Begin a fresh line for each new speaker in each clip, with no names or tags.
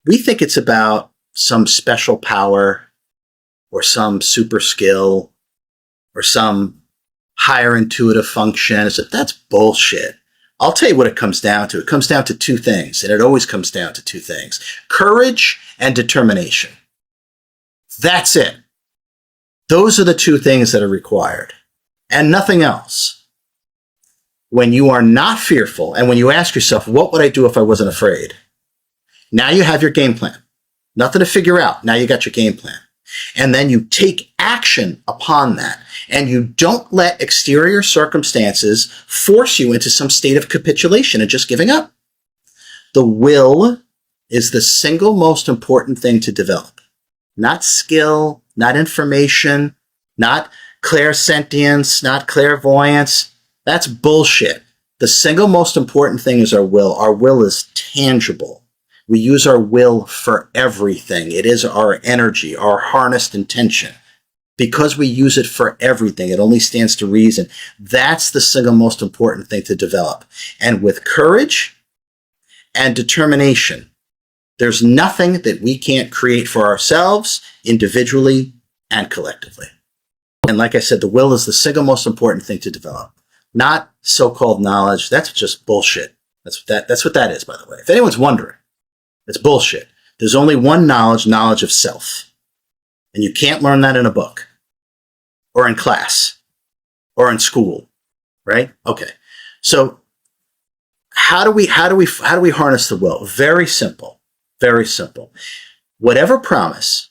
we think it's about some special power or some super skill or some higher intuitive function. So that's bullshit. I'll tell you what it comes down to. It comes down to two things, and it always comes down to two things: courage and determination. That's it. Those are the two things that are required, and nothing else. When you are not fearful, and when you ask yourself, what would I do if I wasn't afraid? Now you have your game plan. Nothing to figure out. Now you got your game plan. And then you take action upon that. And you don't let exterior circumstances force you into some state of capitulation and just giving up. The will is the single most important thing to develop. Not skill, not information, not clairsentience, not clairvoyance. That's bullshit. The single most important thing is our will. Our will is tangible. We use our will for everything. It is our energy, our harnessed intention. Because we use it for everything, it only stands to reason. That's the single most important thing to develop. And with courage and determination, there's nothing that we can't create for ourselves, individually and collectively. And like I said, the will is the single most important thing to develop. Not so-called knowledge. That's just bullshit. That's what that is, by the way. If anyone's wondering, it's bullshit. There's only one knowledge of self. And you can't learn that in a book or in class or in school, right? Okay. So how do we harness the will? Very simple. Very simple. Whatever promise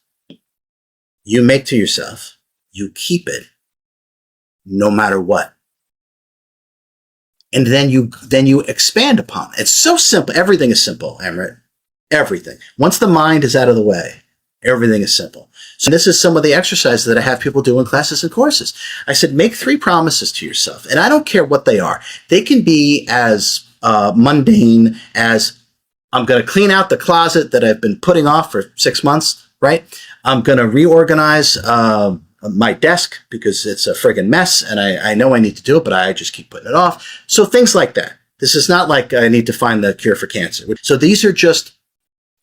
you make to yourself, you keep it no matter what. And then you expand upon it. It's so simple. Everything is simple, Amrit. Everything. Once the mind is out of the way, everything is simple. So this is some of the exercises that I have people do in classes and courses. I said, make 3 promises to yourself. And I don't care what they are. They can be as mundane as, I'm going to clean out the closet that I've been putting off for 6 months, right? I'm going to reorganize my desk because it's a friggin' mess and I know I need to do it, but I just keep putting it off. So things like that. This is not like I need to find the cure for cancer. So these are just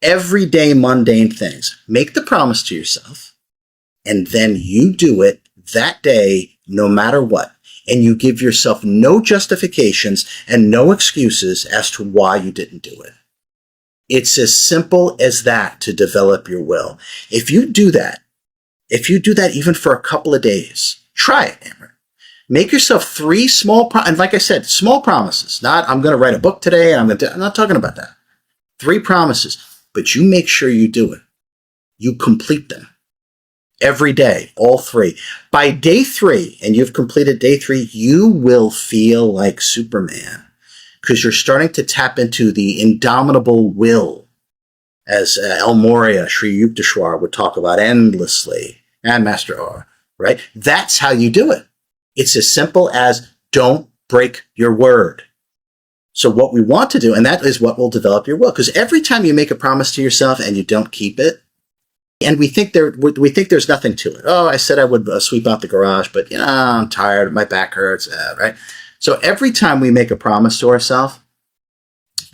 everyday mundane things. Make the promise to yourself, and then you do it that day, no matter what. And you give yourself no justifications and no excuses as to why you didn't do it. It's as simple as that to develop your will. If you do that even for a couple of days, try it, Amber. Make yourself 3 small, and like I said, small promises. Not, I'm going to write a book today, and I'm not talking about that. 3 promises. But you make sure you do it. You complete them. Every day, all 3. By day 3, and you've completed day 3, you will feel like Superman. Because you're starting to tap into the indomitable will, as El Morya, Sri Yukteswar would talk about endlessly, and Master R, right? That's how you do it. It's as simple as don't break your word. So what we want to do, and that is what will develop your will, because every time you make a promise to yourself and you don't keep it, and we think there's nothing to it. Oh, I said I would sweep out the garage, but I'm tired, my back hurts, right? So every time we make a promise to ourselves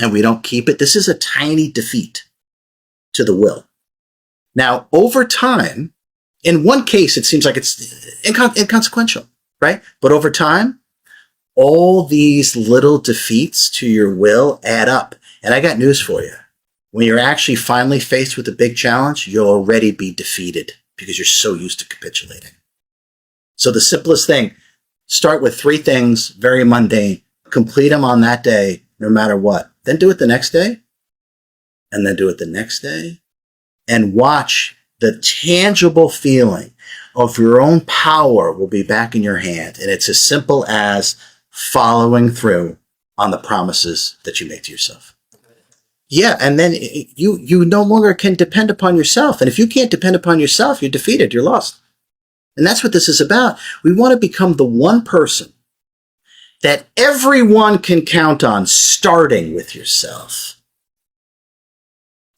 and we don't keep it, this is a tiny defeat to the will. Now, over time, in one case, it seems like it's inconsequential, right? But over time, all these little defeats to your will add up. And I got news for you. When you're actually finally faced with a big challenge, you'll already be defeated because you're so used to capitulating. So the simplest thing, start with 3 things, very mundane. Complete them on that day, no matter what. Then do it the next day, and then do it the next day. And watch the tangible feeling of your own power will be back in your hand. And it's as simple as following through on the promises that you make to yourself. Yeah, and then you no longer can depend upon yourself. And if you can't depend upon yourself, you're defeated, you're lost. And that's what this is about. We want to become the one person that everyone can count on, starting with yourself.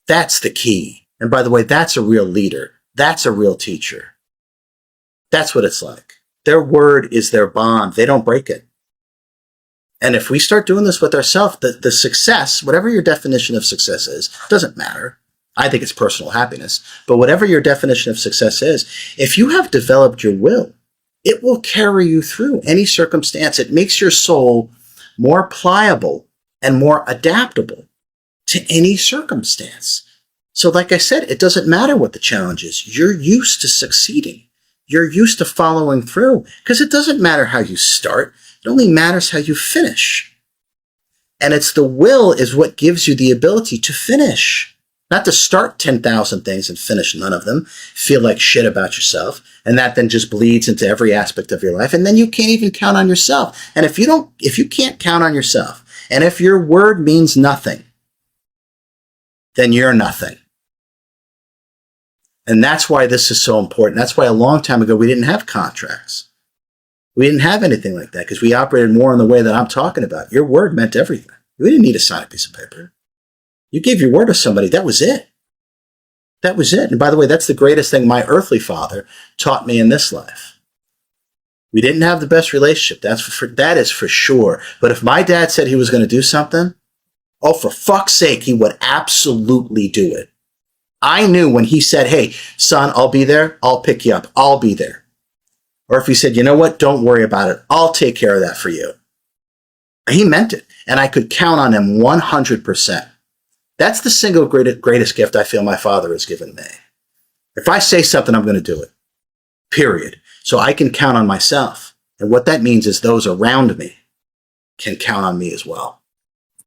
That's the key. And by the way, that's a real leader. That's a real teacher. That's what it's like. Their word is their bond. They don't break it. And if we start doing this with ourselves, the success, whatever your definition of success is, doesn't matter. I think it's personal happiness. But whatever your definition of success is, if you have developed your will, it will carry you through any circumstance. It makes your soul more pliable and more adaptable to any circumstance. So like I said, it doesn't matter what the challenge is. You're used to succeeding. You're used to following through because it doesn't matter how you start. It only matters how you finish. And it's the will is what gives you the ability to finish. Not to start 10,000 things and finish none of them, feel like shit about yourself, and that then just bleeds into every aspect of your life, and then you can't even count on yourself. And if you can't count on yourself, and if your word means nothing, then you're nothing. And that's why this is so important. That's why a long time ago we didn't have contracts. We didn't have anything like that because we operated more in the way that I'm talking about. Your word meant everything. We didn't need to sign a piece of paper. You gave your word to somebody. That was it. That was it. And by the way, that's the greatest thing my earthly father taught me in this life. We didn't have the best relationship. That is for sure. But if my dad said he was going to do something, oh, for fuck's sake, he would absolutely do it. I knew when he said, hey, son, I'll be there. I'll pick you up. I'll be there. Or if he said, you know what? Don't worry about it. I'll take care of that for you. He meant it. And I could count on him 100%. That's the single greatest gift I feel my father has given me. If I say something, I'm going to do it. Period. So I can count on myself. And what that means is those around me can count on me as well.